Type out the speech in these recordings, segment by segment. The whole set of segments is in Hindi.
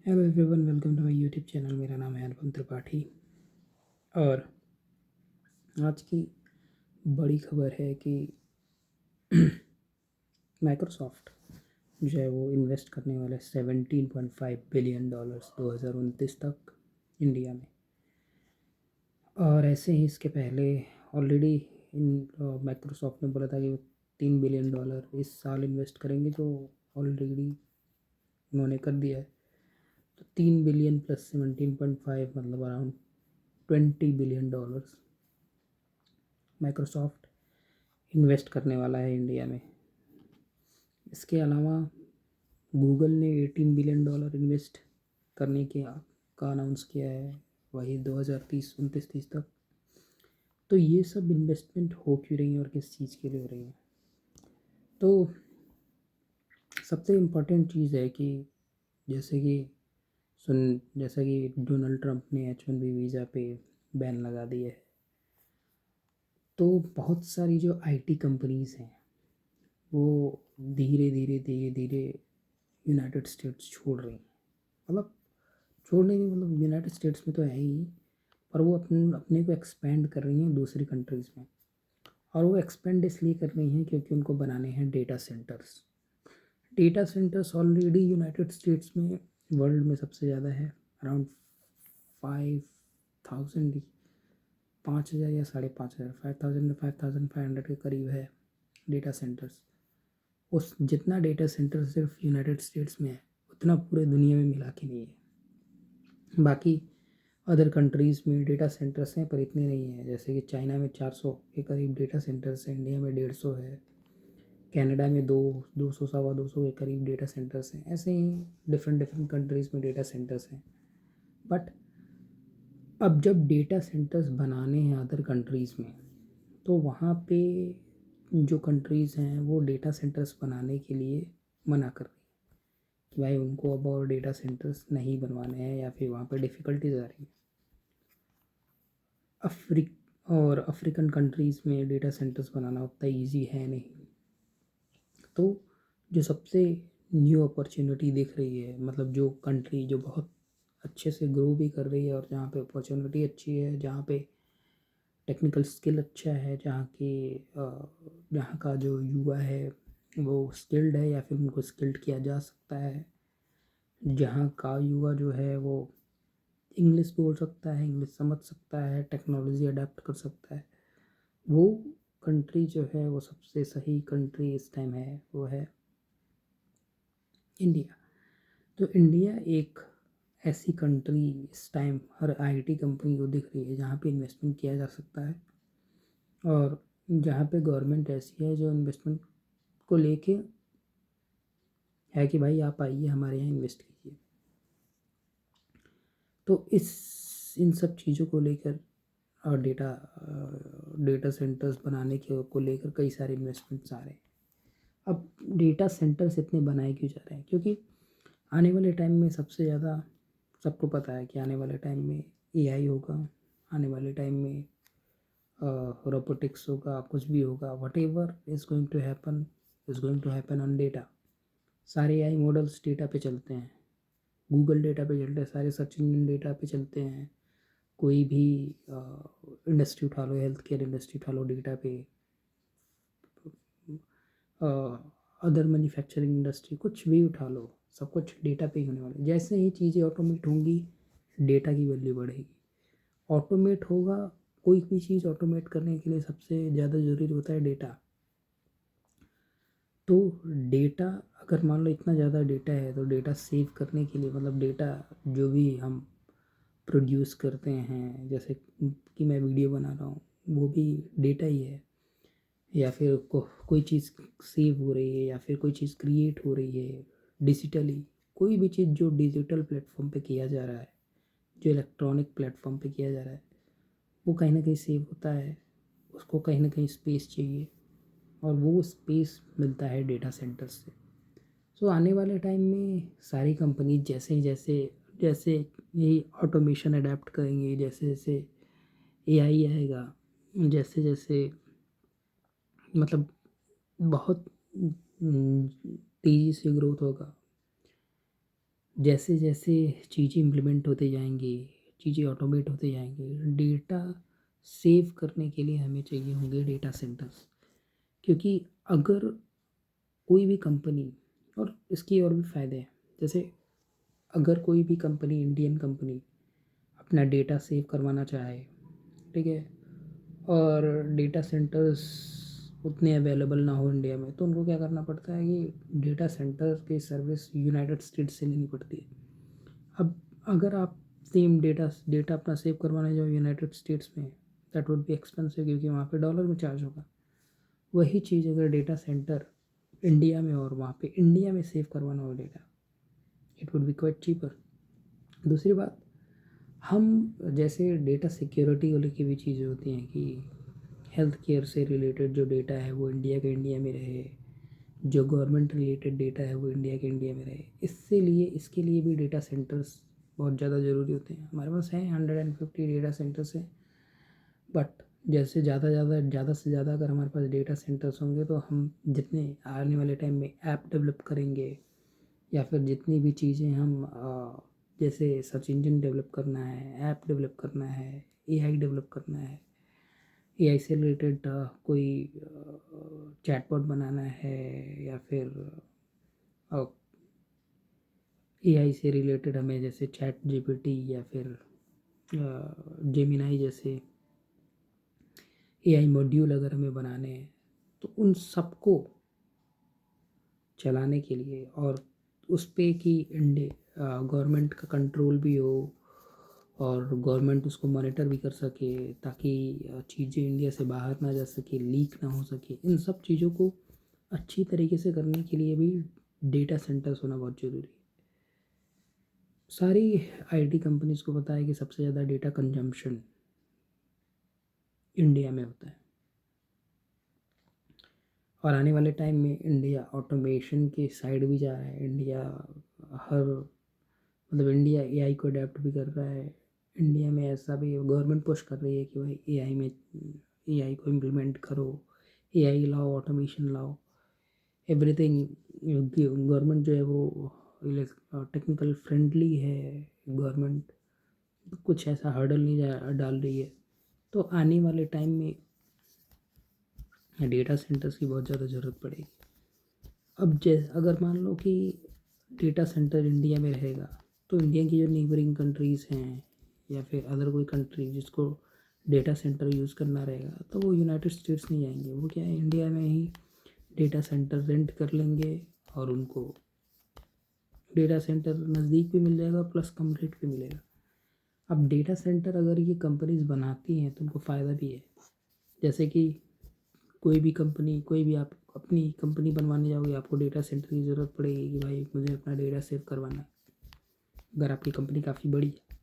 Hello everyone, welcome to my YouTube channel. मेरा नाम है अनुपम त्रिपाठी और आज की बड़ी खबर है कि माइक्रोसॉफ्ट जो है वो इन्वेस्ट करने वाला है $17.5 बिलियन 2029 तक इंडिया में। और ऐसे ही इसके पहले ऑलरेडी इन माइक्रोसॉफ्ट ने बोला था कि वो $3 बिलियन इस साल इन्वेस्ट करेंगे, जो ऑलरेडी उन्होंने कर दिया है। तो 3 बिलियन प्लस 17.5 मतलब अराउंड $20 बिलियन माइक्रोसॉफ्ट इन्वेस्ट करने वाला है इंडिया में। इसके अलावा गूगल ने $18 बिलियन इन्वेस्ट करने के का अनाउंस किया है, वही 2030 तक। तो ये सब इन्वेस्टमेंट हो क्यों रही है और किस चीज़ के लिए हो रही है? तो सबसे इम्पोर्टेंट चीज़ है कि जैसे कि जैसा कि डोनाल्ड ट्रंप ने H1B वीज़ा पे बैन लगा दिया है, तो बहुत सारी जो आईटी कंपनीज़ हैं वो धीरे धीरे धीरे धीरे यूनाइटेड स्टेट्स छोड़ रही हैं। मतलब छोड़ने की मतलब यूनाइटेड स्टेट्स में तो है ही, पर वो अपने अपने को एक्सपेंड कर रही हैं दूसरी कंट्रीज़ में। और वो एक्सपेंड इसलिए कर रही हैं क्योंकि उनको बनाने हैं data centres. Data centres already United states में वर्ल्ड में सबसे ज़्यादा है, अराउंड 5,000, 5,000 या 5,500, 5,000 5,500 के करीब है डेटा सेंटर्स। उस जितना डेटा सेंटर सिर्फ यूनाइटेड स्टेट्स में है उतना पूरे दुनिया में मिला के नहीं है। बाकी अदर कंट्रीज़ में डेटा सेंटर्स हैं पर इतने नहीं हैं। जैसे कि चाइना में 400 के करीब डेटा सेंटर्स हैं, इंडिया में 150 है, कनाडा में 200 सवा 200 के करीब डेटा सेंटर्स हैं। ऐसे ही डिफरेंट डिफरेंट कंट्रीज़ में डेटा सेंटर्स हैं। बट अब जब डेटा सेंटर्स बनाने हैं अदर कंट्रीज़ में, तो वहाँ पे जो कंट्रीज़ हैं वो डेटा सेंटर्स बनाने के लिए मना कर रही हैं कि भाई उनको अब और डेटा सेंटर्स नहीं बनवाने हैं, या फिर वहाँ पे डिफ़िकल्टीज आ रही हैं। अफ्रीकन कंट्रीज़ में डेटा सेंटर्स बनाना उतना ईजी है नहीं। तो जो सबसे न्यू अपॉर्चुनिटी दिख रही है, मतलब जो कंट्री जो बहुत अच्छे से ग्रो भी कर रही है और जहाँ पे अपॉर्चुनिटी अच्छी है, जहाँ पे टेक्निकल स्किल अच्छा है, जहाँ का जो युवा है वो स्किल्ड है या फिर उनको स्किल्ड किया जा सकता है, जहाँ का युवा जो है वो इंग्लिश बोल सकता है, इंग्लिश समझ सकता है, टेक्नोलॉजी अडेप्ट कर सकता है, वो कंट्री जो है वो सबसे सही कंट्री इस टाइम है, वो है इंडिया। तो इंडिया एक ऐसी कंट्री इस टाइम हर आईटी कंपनी को दिख रही है जहाँ पे इन्वेस्टमेंट किया जा सकता है, और जहाँ पे गवर्नमेंट ऐसी है जो इन्वेस्टमेंट को लेके है कि भाई आप आइए हमारे यहाँ इन्वेस्ट कीजिए। तो इस इन सब चीज़ों को लेकर और डेटा सेंटर्स बनाने के को लेकर कई सारे इन्वेस्टमेंट्स आ रहे हैं। अब डेटा सेंटर्स इतने बनाए क्यों जा रहे हैं? क्योंकि आने वाले टाइम में सबसे ज़्यादा सबको पता है कि आने वाले टाइम में एआई होगा, आने वाले टाइम में रोबोटिक्स होगा, कुछ भी होगा, whatever is going to happen on data. सारे एआई मॉडल्स डेटा पे चलते हैं, गूगल डेटा पे चलते हैं, सारे सर्च इंजन डेटा पे चलते हैं। कोई भी इंडस्ट्री उठा लो, हेल्थ केयर इंडस्ट्री उठा लो, डेटा पे। अदर मैन्युफैक्चरिंग इंडस्ट्री कुछ भी उठा लो, सब कुछ डेटा पे ही होने वाला है। जैसे ही चीज़ें ऑटोमेट होंगी, डेटा की वैल्यू बढ़ेगी। ऑटोमेट होगा, कोई भी चीज़ ऑटोमेट करने के लिए सबसे ज़्यादा ज़रूरी होता है डेटा। तो डेटा, अगर मान लो इतना ज़्यादा डेटा है, तो डेटा सेव करने के लिए, मतलब डेटा जो भी हम प्रोड्यूस करते हैं, जैसे कि मैं वीडियो बना रहा हूँ, वो भी डेटा ही है। या फिर कोई चीज़ सेव हो रही है, या फिर कोई चीज़ क्रिएट हो रही है डिजिटली, कोई भी चीज़ जो डिजिटल प्लेटफॉर्म पे किया जा रहा है, जो इलेक्ट्रॉनिक प्लेटफॉर्म पे किया जा रहा है, वो कहीं ना कहीं सेव होता है। उसको कहीं ना कहीं स्पेस चाहिए, और वो स्पेस मिलता है डेटा सेंटर से। सो आने वाले टाइम में सारी कंपनी जैसे जैसे जैसे यही ऑटोमेशन अडेप्ट करेंगे, जैसे जैसे एआई आएगा, जैसे जैसे मतलब बहुत तेज़ी से ग्रोथ होगा, जैसे जैसे चीज़ें इम्प्लीमेंट होते जाएंगी, चीज़ें ऑटोमेट होते जाएंगे, डेटा सेव करने के लिए हमें चाहिए होंगे डेटा सेंटर्स। क्योंकि अगर कोई भी कंपनी, और इसकी और भी फ़ायदे हैं, जैसे अगर कोई भी कंपनी, इंडियन कंपनी अपना डेटा सेव करवाना चाहे, ठीक है, और डेटा सेंटर्स उतने अवेलेबल ना हो इंडिया में, तो उनको क्या करना पड़ता है कि डेटा सेंटर की सर्विस यूनाइटेड स्टेट्स से लेनी पड़ती है। अब अगर आप सेम डेटा डेटा अपना सेव करवाने जाओ यूनाइटेड स्टेट्स में, दैट वुड बी एक्सपेंसिव, क्योंकि वहाँ पे डॉलर में चार्ज होगा। वही चीज़ अगर डेटा सेंटर इंडिया में और वहाँ पे इंडिया में सेव करवाना हो data, it would be quite cheaper. दूसरी बात, हम जैसे डेटा सिक्योरिटी को लेके भी चीज़ें होती हैं कि हेल्थ केयर से रिलेटेड जो डेटा है वो इंडिया का इंडिया में रहे, जो गवर्नमेंट रिलेटेड डेटा है वो इंडिया के इंडिया में रहे। इससे लिए इसके लिए भी डेटा सेंटर्स बहुत ज़्यादा ज़रूरी होते हैं। हमारे पास हैं 150 डेटा सेंटर्स हैं, बट जैसे ज़्यादा से ज़्यादा अगर हमारे पास डेटा सेंटर्स होंगे तो हम जितने आने वाले टाइम में ऐप डेवलप करेंगे, या फिर जितनी भी चीज़ें हम जैसे सर्च इंजन डेवलप करना है, ऐप डेवलप करना है, एआई डेवलप करना है, एआई से रिलेटेड कोई चैटबॉट बनाना है, या फिर एआई से रिलेटेड हमें जैसे चैट जीपीटी या फिर जेमिनाई जैसे एआई मॉड्यूल अगर हमें बनाने हैं, तो उन सबको चलाने के लिए, और उस पे कि इंडिया गवर्नमेंट का कंट्रोल भी हो और गवर्नमेंट उसको मॉनिटर भी कर सके, ताकि चीज़ें इंडिया से बाहर ना जा सके, लीक ना हो सके, इन सब चीज़ों को अच्छी तरीके से करने के लिए भी डेटा सेंटर्स होना बहुत ज़रूरी है। सारी आईटी कंपनीज को पता है कि सबसे ज़्यादा डेटा कंजम्पशन इंडिया में होता है, और आने वाले टाइम में इंडिया ऑटोमेशन के साइड भी जा रहा है। इंडिया हर मतलब इंडिया एआई को अडेप्ट भी कर रहा है। इंडिया में ऐसा भी गवर्नमेंट पुश कर रही है कि भाई एआई में एआई को इम्प्लीमेंट करो, एआई लाओ, ऑटोमेशन लाओ, एवरीथिंग। गवर्नमेंट जो है वो टेक्निकल फ्रेंडली है। गवर्नमेंट कुछ ऐसा हर्डल नहीं डाल रही है। तो आने वाले टाइम में डेटा सेंटर्स की बहुत ज़्यादा ज़रूरत पड़ेगी। अब जैसे अगर मान लो कि डेटा सेंटर इंडिया में रहेगा, तो इंडिया की जो नेबरिंग कंट्रीज़ हैं या फिर अदर कोई कंट्री जिसको डेटा सेंटर यूज़ करना रहेगा, तो वो यूनाइटेड स्टेट्स नहीं जाएंगे। वो क्या है, इंडिया में ही डेटा सेंटर रेंट कर लेंगे, और उनको डेटा सेंटर नज़दीक भी मिल जाएगा, प्लस कम रेट पे मिलेगा। अब डेटा सेंटर अगर ये कंपनीज बनाती हैं तो उनको फ़ायदा भी है। जैसे कि कोई भी कंपनी, कोई भी आप अपनी कंपनी बनवाने जाओगे, आपको डेटा सेंटर की ज़रूरत पड़ेगी कि भाई मुझे अपना डेटा सेव करवाना है। अगर आपकी कंपनी काफ़ी बड़ी है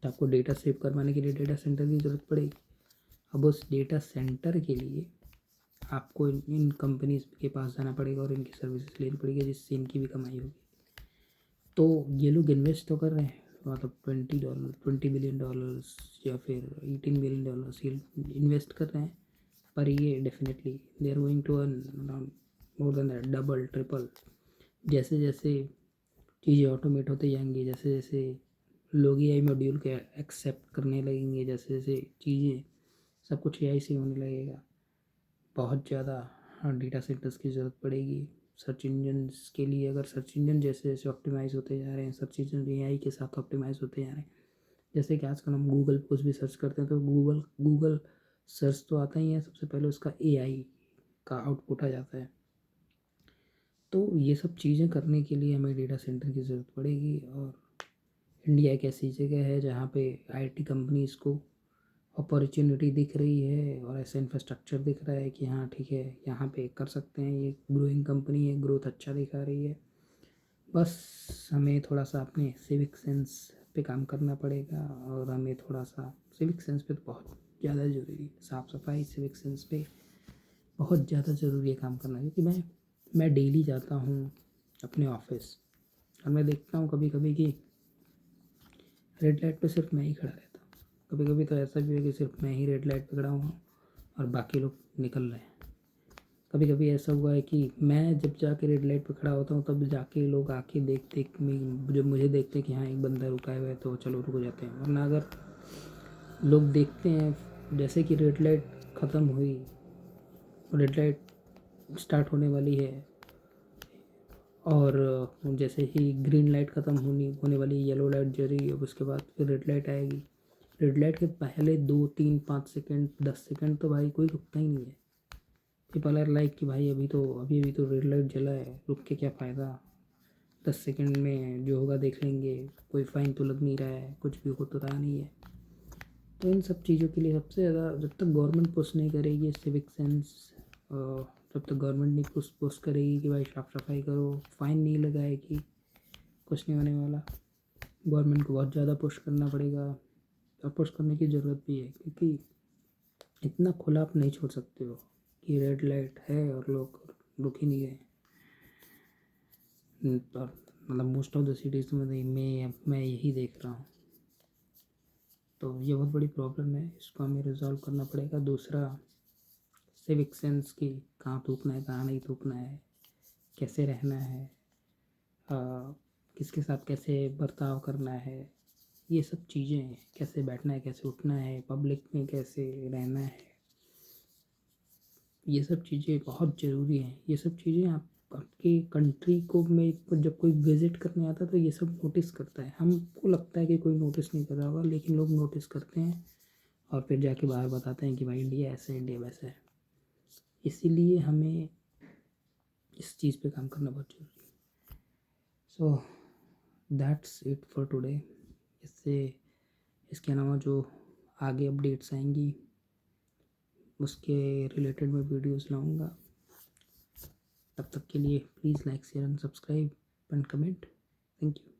तो आपको डेटा सेव करवाने के लिए डेटा सेंटर की ज़रूरत पड़ेगी। अब उस डेटा सेंटर के लिए आपको इन कंपनीज के पास जाना पड़ेगा और इनकी सर्विसेज लेनी पड़ेगी, जिससे इनकी भी कमाई होगी। तो ये लोग इन्वेस्ट तो कर रहे हैं, मतलब $20 बिलियन या फिर $18 बिलियन ये इन्वेस्ट कर रहे हैं, पर ये definitely they are going to earn more than that, double triple. जैसे जैसे चीज़ें ऑटोमेट होते जाएंगी, जैसे जैसे लोग एआई मॉड्यूल के एक्सेप्ट करने लगेंगे, जैसे जैसे चीज़ें सब कुछ एआई से होने लगेगा, बहुत ज़्यादा डेटा सेंटर्स की ज़रूरत पड़ेगी। सर्च इंजन्स के लिए, अगर सर्च इंजन जैसे जैसे ऑप्टिमाइज़ होते जा रहे हैं, सर्च इंजन एआई के साथ ऑप्टिमाइज़ होते जा रहे हैं। जैसे कि आजकल हम गूगल पे कुछ भी सर्च करते हैं तो गूगल गूगल सर्च तो आता ही है, सबसे पहले उसका एआई का आउटपुट आ जाता है। तो ये सब चीज़ें करने के लिए हमें डेटा सेंटर की ज़रूरत पड़ेगी। और इंडिया एक ऐसी जगह है जहाँ पे आईटी कंपनीज़ को अपॉर्चुनिटी दिख रही है, और ऐसा इंफ्रास्ट्रक्चर दिख रहा है कि हाँ ठीक है, यहाँ पे कर सकते हैं, ये ग्रोइंग कंपनी है, ग्रोथ अच्छा दिखा रही है। बस हमें थोड़ा सा अपने सिविक सेंस पे काम करना पड़ेगा, और हमें थोड़ा सा सिविक सेंस पे तो बहुत ज़्यादा ज़रूरी है, साफ़ सफाई सिविक सेंस पे बहुत ज़्यादा ज़रूरी है काम करना। क्योंकि मैं डेली जाता हूँ अपने ऑफिस, और मैं देखता हूँ कभी कभी कि रेड लाइट पे सिर्फ मैं ही खड़ा रहता हूँ। कभी कभी तो ऐसा भी है कि सिर्फ मैं ही रेड लाइट पे खड़ा हुआ हूँ और बाकी लोग निकल रहे हैं। कभी कभी ऐसा हुआ है कि मैं जब जाके रेड लाइट पे खड़ा होता हूँ तब जाके लोग आके देखते जब मुझे देखते हैं कि हाँ एक बंदा रुका हुआ है तो चलो रुक जाते हैं, वरना अगर लोग देखते हैं जैसे कि रेड लाइट ख़त्म हुई, रेड लाइट स्टार्ट होने वाली है और जैसे ही ग्रीन लाइट ख़त्म होने वाली, येलो लाइट जल रही है, उसके बाद फिर रेड लाइट आएगी। रेड लाइट के पहले 2 3 5 सेकंड 10 सेकंड तो भाई कोई रुकता ही नहीं है। पीपल आर लाइक कि भाई अभी तो रेड लाइट जला है, रुक के क्या फ़ायदा, 10 सेकंड में जो होगा देख लेंगे, कोई फ़ाइन तो लग नहीं रहा है, कुछ भी हो तो रहा नहीं है। तो इन सब चीज़ों के लिए सबसे ज़्यादा जब तक गवर्नमेंट पुश नहीं करेगी सिविक सेंस, जब तक गवर्नमेंट नहीं पुश करेगी कि भाई साफ़ सफाई करो, फ़ाइन नहीं लगाएगी, कुछ नहीं होने वाला। गवर्नमेंट को बहुत ज़्यादा पुश करना पड़ेगा और पुश करने की ज़रूरत भी है, क्योंकि इतना खुला आप नहीं छोड़ सकते हो कि रेड लाइट है और लोग रुक ही नहीं गए। और मतलब मोस्ट ऑफ द सिटीज़ में मैं यही देख रहा हूँ। तो ये बहुत बड़ी प्रॉब्लम है, इसको हमें रिजॉल्व करना पड़ेगा। दूसरा, सिविक सेंस की, कहाँ थूकना है कहाँ नहीं थूकना है, कैसे रहना है, किसके साथ कैसे बर्ताव करना है, ये सब चीज़ें, कैसे बैठना है कैसे उठना है, पब्लिक में कैसे रहना है, ये सब चीज़ें बहुत ज़रूरी हैं। ये सब चीज़ें आपकी कंट्री को में जब कोई विज़िट करने आता है तो ये सब नोटिस करता है। हमको लगता है कि कोई नोटिस नहीं कर रहा होगा, लेकिन लोग नोटिस करते हैं और फिर जाके बाहर बताते हैं कि भाई इंडिया ऐसा है, इंडिया वैसा है। इसीलिए हमें इस चीज़ पे काम करना बहुत ज़रूरी है। So that's it for today. इसके अलावा जो आगे अपडेट्स आएंगी उसके रिलेटेड मैं वीडियोस लाऊंगा। तब तक के लिए please like share and subscribe and comment. Thank you.